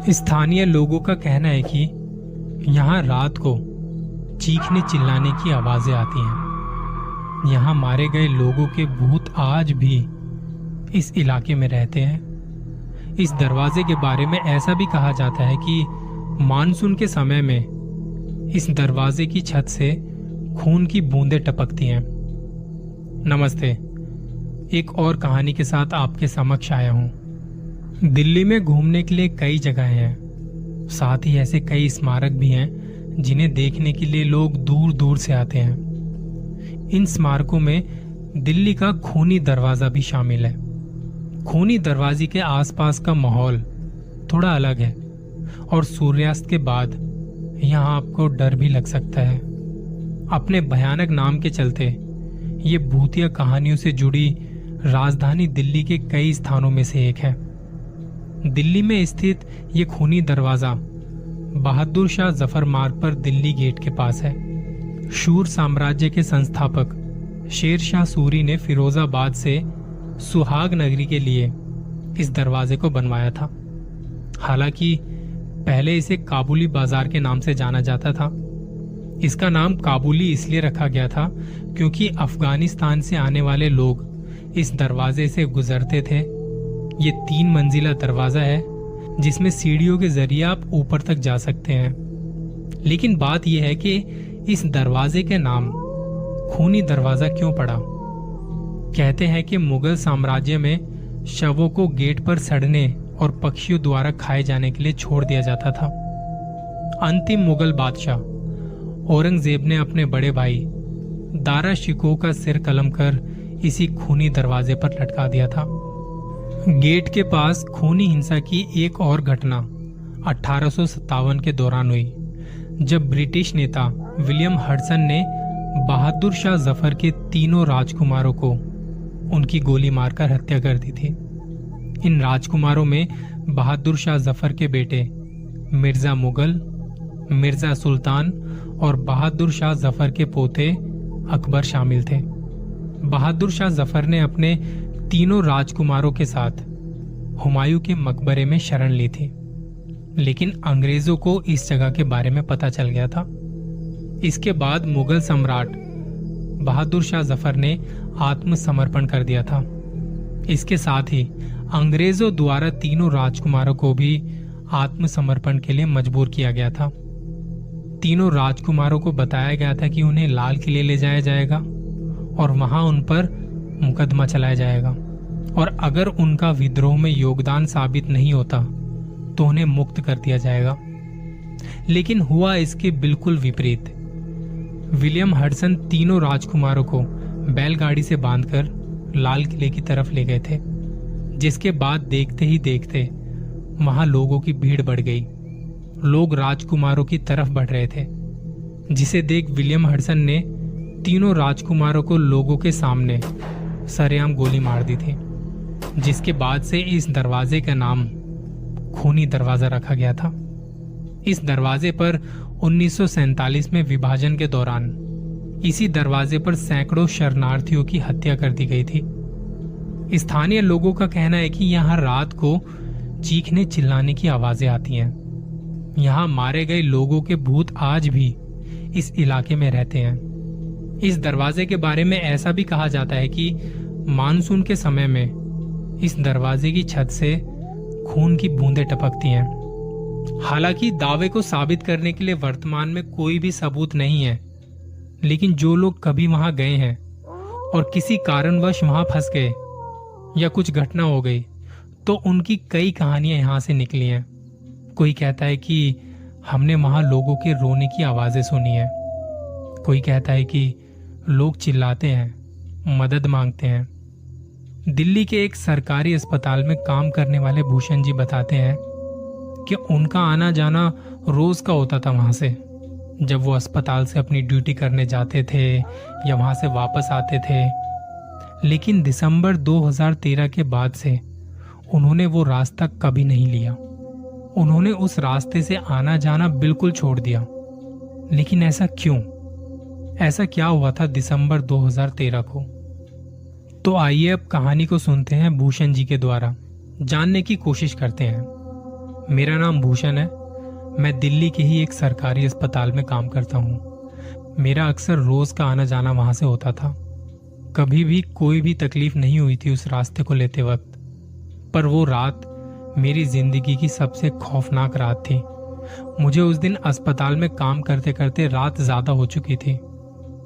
स्थानीय लोगों का कहना है कि यहाँ रात को चीखने चिल्लाने की आवाजें आती हैं। यहाँ मारे गए लोगों के भूत आज भी इस इलाके में रहते हैं। इस दरवाजे के बारे में ऐसा भी कहा जाता है कि मानसून के समय में इस दरवाजे की छत से खून की बूंदें टपकती हैं। नमस्ते, एक और कहानी के साथ आपके समक्ष आया हूं। दिल्ली में घूमने के लिए कई जगहें हैं, साथ ही ऐसे कई स्मारक भी हैं जिन्हें देखने के लिए लोग दूर दूर से आते हैं। इन स्मारकों में दिल्ली का खूनी दरवाजा भी शामिल है। खूनी दरवाजे के आसपास का माहौल थोड़ा अलग है और सूर्यास्त के बाद यहाँ आपको डर भी लग सकता है। अपने भयानक नाम के चलते ये भूतिया कहानियों से जुड़ी राजधानी दिल्ली के कई स्थानों में से एक है। दिल्ली में स्थित ये खूनी दरवाजा बहादुर शाह जफर मार्ग पर दिल्ली गेट के पास है। शूर साम्राज्य के संस्थापक शेर शाह सूरी ने फिरोजाबाद से सुहाग नगरी के लिए इस दरवाजे को बनवाया था। हालांकि पहले इसे काबुली बाजार के नाम से जाना जाता था। इसका नाम काबुली इसलिए रखा गया था क्योंकि अफगानिस्तान से आने वाले लोग इस दरवाजे से गुजरते थे। ये 3 मंजिला दरवाजा है जिसमें सीढ़ियों के जरिए आप ऊपर तक जा सकते हैं। लेकिन बात यह है कि इस दरवाजे के नाम खूनी दरवाजा क्यों पड़ा। कहते हैं कि मुगल साम्राज्य में शवों को गेट पर सड़ने और पक्षियों द्वारा खाए जाने के लिए छोड़ दिया जाता था। अंतिम मुगल बादशाह औरंगजेब ने अपने बड़े भाई दारा शिकोह का सिर कलम कर इसी खूनी दरवाजे पर लटका दिया था। गेट के पास खूनी हिंसा की एक और घटना 1857 के दौरान हुई, जब ब्रिटिश नेता विलियम हडसन ने बहादुर शाह जफर के तीनों राजकुमारों को उनकी गोली मारकर हत्या कर दी थी। इन राजकुमारों में बहादुर शाह जफर के बेटे मिर्जा मुगल, मिर्जा सुल्तान और बहादुर शाह जफर के पोते अकबर शामिल थे। बहादुर शाह जफर ने अपने तीनों राजकुमारों के साथ हुमायूं के मकबरे में शरण ली थी, लेकिन अंग्रेजों को इस जगह के बारे में पता चल गया था। इसके बाद मुगल सम्राट बहादुर शाह जफर ने आत्मसमर्पण कर दिया था। इसके साथ ही अंग्रेजों द्वारा तीनों राजकुमारों को भी आत्मसमर्पण के लिए मजबूर किया गया था। तीनों राजकुमारों को बताया गया था कि उन्हें लाल किले ले जाया जाएगा और वहां उन पर मुकदमा चलाया जाएगा, और अगर उनका विद्रोह में योगदान साबित नहीं होता तो उन्हें मुक्त कर दिया जाएगा। लेकिन हुआ इसके बिल्कुल विपरीत। विलियम हडसन तीनों राजकुमारों को बैलगाड़ी से बांधकर लाल किले की तरफ ले गए थे, जिसके बाद देखते ही देखते वहां लोगों की भीड़ बढ़ गई। लोग राजकुमारों की तरफ बढ़ रहे थे, जिसे देख विलियम हडसन ने तीनों राजकुमारों को लोगों के सामने सरेआम गोली मार दी थी, जिसके बाद से इस दरवाजे का नाम खूनी दरवाजा रखा गया था। इस दरवाजे पर 1947 में विभाजन के दौरान इसी दरवाजे पर सैकड़ों शरणार्थियों की हत्या कर दी गई थी। स्थानीय लोगों का कहना है कि यहाँ रात को चीखने चिल्लाने की आवाजें आती हैं। यहाँ मारे गए लोगों के भूत आज भी इस इलाके में रहते हैं। इस दरवाजे के बारे में ऐसा भी कहा जाता है कि मानसून के समय में इस दरवाजे की छत से खून की बूंदें टपकती हैं। हालांकि दावे को साबित करने के लिए वर्तमान में कोई भी सबूत नहीं है, लेकिन जो लोग कभी वहां गए हैं और किसी कारणवश वहां फंस गए या कुछ घटना हो गई तो उनकी कई कहानियां यहां से निकली हैं। कोई कहता है कि हमने वहां लोगों के रोने की आवाजें सुनी है। कोई कहता है कि लोग चिल्लाते हैं, मदद मांगते हैं। दिल्ली के एक सरकारी अस्पताल में काम करने वाले भूषण जी बताते हैं कि उनका आना जाना रोज का होता था वहां से, जब वो अस्पताल से अपनी ड्यूटी करने जाते थे या वहां से वापस आते थे। लेकिन दिसंबर 2013 के बाद से उन्होंने वो रास्ता कभी नहीं लिया। उन्होंने उस रास्ते से आना जाना बिल्कुल छोड़ दिया। लेकिन ऐसा क्यों? ऐसा क्या हुआ था दिसंबर 2013 को? तो आइए अब कहानी को सुनते हैं भूषण जी के द्वारा, जानने की कोशिश करते हैं। मेरा नाम भूषण है। मैं दिल्ली के ही एक सरकारी अस्पताल में काम करता हूँ। मेरा अक्सर रोज का आना जाना वहां से होता था। कभी भी कोई भी तकलीफ नहीं हुई थी उस रास्ते को लेते वक्त, पर वो रात मेरी जिंदगी की सबसे खौफनाक रात थी। मुझे उस दिन अस्पताल में काम करते करते रात ज्यादा हो चुकी थी।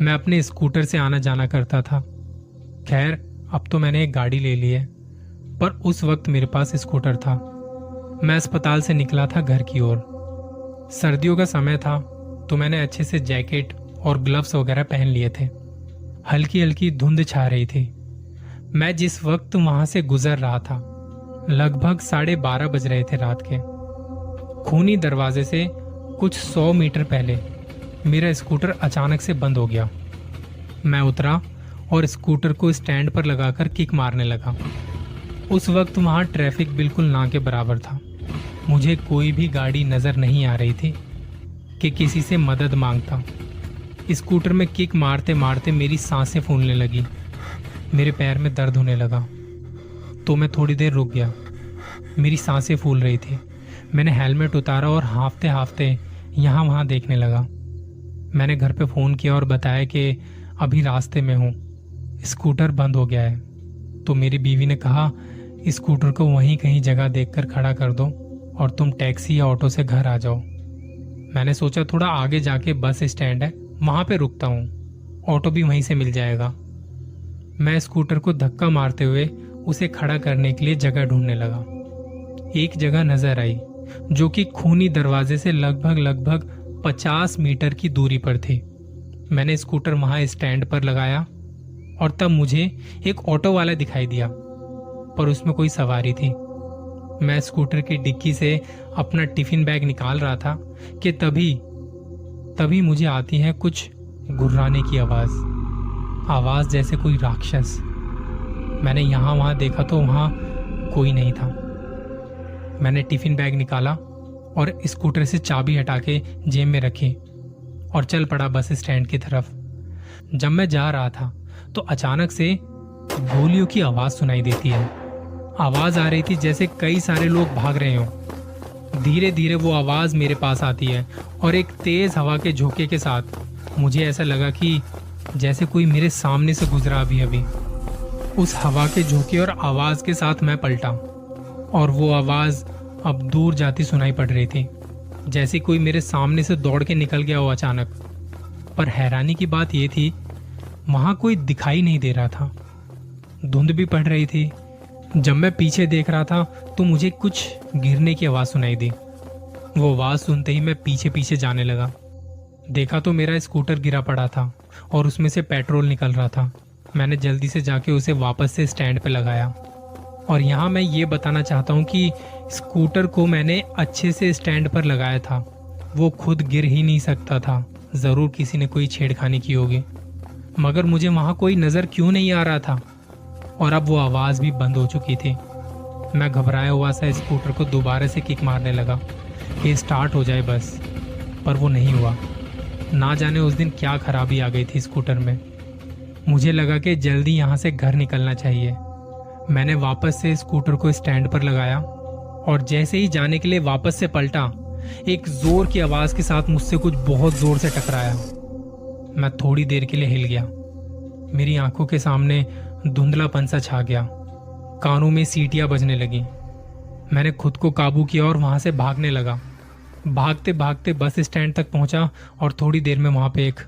मैं अपने स्कूटर से आना जाना करता था। खैर, अब तो मैंने एक गाड़ी ले ली है, पर उस वक्त मेरे पास स्कूटर था। मैं अस्पताल से निकला था घर की ओर। सर्दियों का समय था, तो मैंने अच्छे से जैकेट और ग्लव्स वगैरह पहन लिए थे। हल्की हल्की धुंध छा रही थी। मैं जिस वक्त वहां से गुजर रहा था, लगभग 12:30 बज रहे थे रात के। खूनी दरवाजे से कुछ 100 मीटर पहले मेरा स्कूटर अचानक से बंद हो गया। मैं उतरा और स्कूटर को स्टैंड पर लगाकर किक मारने लगा। उस वक्त वहां ट्रैफिक बिल्कुल ना के बराबर था। मुझे कोई भी गाड़ी नजर नहीं आ रही थी कि किसी से मदद मांगता। स्कूटर में किक मारते मारते मेरी सांसें फूलने लगी। मेरे पैर में दर्द होने लगा, तो मैं थोड़ी देर रुक गया। मेरी सांसें फूल रही थी। मैंने हेलमेट उतारा और हांफते हांफते यहाँ वहाँ देखने लगा। मैंने घर पे फ़ोन किया और बताया कि अभी रास्ते में हूँ, स्कूटर बंद हो गया है। तो मेरी बीवी ने कहा, स्कूटर को वहीं कहीं जगह देखकर खड़ा कर दो और तुम टैक्सी या ऑटो से घर आ जाओ। मैंने सोचा थोड़ा आगे जाके बस स्टैंड है, वहां पे रुकता हूँ, ऑटो भी वहीं से मिल जाएगा। मैं स्कूटर को धक्का मारते हुए उसे खड़ा करने के लिए जगह ढूंढने लगा। एक जगह नजर आई जो कि खूनी दरवाजे से लगभग 50 मीटर की दूरी पर थी। मैंने स्कूटर वहां स्टैंड पर लगाया और तब मुझे एक ऑटो वाला दिखाई दिया, पर उसमें कोई सवारी थी। मैं स्कूटर की डिक्की से अपना टिफिन बैग निकाल रहा था कि तभी मुझे आती है कुछ गुर्राने की आवाज जैसे कोई राक्षस। मैंने यहाँ वहां देखा तो वहां कोई नहीं था। मैंने टिफिन बैग निकाला और स्कूटर से चाबी हटा के जेब में रखी और चल पड़ा बस स्टैंड की तरफ। जब मैं जा रहा था तो अचानक से गोलियों की आवाज सुनाई देती है। आवाज आ रही थी जैसे कई सारे लोग भाग रहे हों। धीरे धीरे वो आवाज मेरे पास आती है और एक तेज हवा के झोंके के साथ मुझे ऐसा लगा कि जैसे कोई मेरे सामने से गुजरा अभी। उस हवा के झोंके और आवाज के साथ मैं पलटा और वो आवाज अब दूर जाती सुनाई पड़ रही थी, जैसे कोई मेरे सामने से दौड़ के निकल गया हो अचानक। पर हैरानी की बात यह थी, वहां कोई दिखाई नहीं दे रहा था। धुंध भी पड़ रही थी। जब मैं पीछे देख रहा था तो मुझे कुछ गिरने की आवाज सुनाई दी। वो आवाज सुनते ही मैं पीछे पीछे जाने लगा। देखा तो मेरा स्कूटर गिरा पड़ा था और उसमें से पेट्रोल निकल रहा था। मैंने जल्दी से जाके उसे वापस से स्टैंड पे लगाया। और यहाँ मैं ये बताना चाहता हूँ कि स्कूटर को मैंने अच्छे से स्टैंड पर लगाया था। वो खुद गिर ही नहीं सकता था। जरूर किसी ने कोई छेड़खानी की होगी, मगर मुझे वहां कोई नजर क्यों नहीं आ रहा था। और अब वो आवाज भी बंद हो चुकी थी। मैं घबराया हुआ सा स्कूटर को दोबारा से किक मारने लगा कि स्टार्ट हो जाए बस, पर वो नहीं हुआ। ना जाने उस दिन क्या खराबी आ गई थी स्कूटर में। मुझे लगा कि जल्दी यहाँ से घर निकलना चाहिए। मैंने वापस से स्कूटर को स्टैंड पर लगाया और जैसे ही जाने के लिए वापस से पलटा, एक जोर की आवाज के साथ मुझसे कुछ बहुत जोर से टकराया। मैं थोड़ी देर के लिए हिल गया। मेरी आंखों के सामने धुंधलापन सा छा गया। कानों में सीटियां बजने लगी। मैंने खुद को काबू किया और वहां से भागने लगा। भागते भागते बस स्टैंड तक पहुंचा और थोड़ी देर में वहां पे एक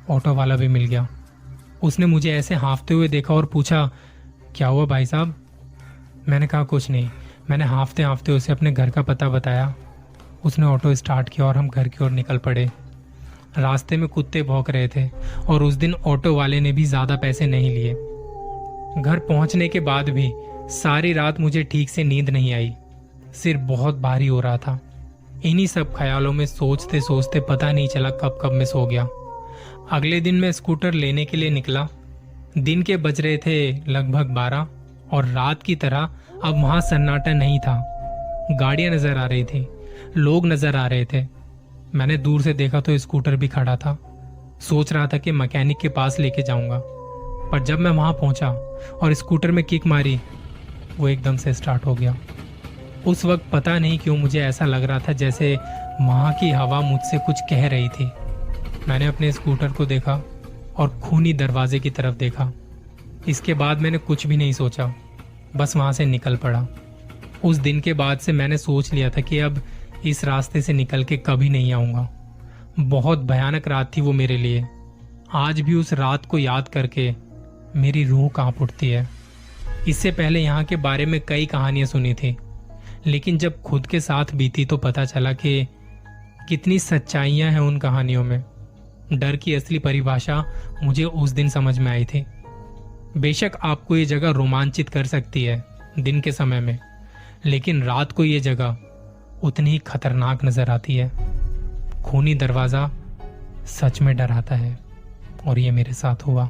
ऑटो वाला भी मिल गया। उसने मुझे ऐसे हांफते हुए देखा और पूछा, क्या हुआ भाई साहब? मैंने कहा कुछ नहीं। मैंने हांफते हांफते उसे अपने घर का पता बताया। उसने ऑटो स्टार्ट किया और हम घर की ओर निकल पड़े। रास्ते में कुत्ते भौंक रहे थे और उस दिन ऑटो वाले ने भी ज्यादा पैसे नहीं लिए। घर पहुंचने के बाद भी सारी रात मुझे ठीक से नींद नहीं आई। सिर बहुत भारी हो रहा था। इन्हीं सब ख्यालों में सोचते सोचते पता नहीं चला कब मैं सो गया। अगले दिन मैं स्कूटर लेने के लिए निकला। दिन के बज रहे थे लगभग 12 और रात की तरह अब वहां सन्नाटा नहीं था। गाड़ियां नजर आ रही थी, लोग नजर आ रहे थे। मैंने दूर से देखा तो स्कूटर भी खड़ा था। सोच रहा था कि मैकेनिक के पास लेके जाऊंगा, पर जब मैं वहां पहुंचा और स्कूटर में किक मारी, वो एकदम से स्टार्ट हो गया। उस वक्त पता नहीं क्यों मुझे ऐसा लग रहा था जैसे वहां की हवा मुझसे कुछ कह रही थी। मैंने अपने स्कूटर को देखा और खूनी दरवाजे की तरफ देखा। इसके बाद मैंने कुछ भी नहीं सोचा, बस वहां से निकल पड़ा। उस दिन के बाद से मैंने सोच लिया था कि अब इस रास्ते से निकल के कभी नहीं आऊंगा। बहुत भयानक रात थी वो मेरे लिए। आज भी उस रात को याद करके मेरी रूह कांप उठती है। इससे पहले यहाँ के बारे में कई कहानियां सुनी थी, लेकिन जब खुद के साथ बीती तो पता चला कि कितनी सच्चाइयां हैं उन कहानियों में। डर की असली परिभाषा मुझे उस दिन समझ में आई थी। बेशक आपको ये जगह रोमांचित कर सकती है दिन के समय में, लेकिन रात को ये जगह उतनी ही खतरनाक नजर आती है। खूनी दरवाजा सच में डराता है और ये मेरे साथ हुआ।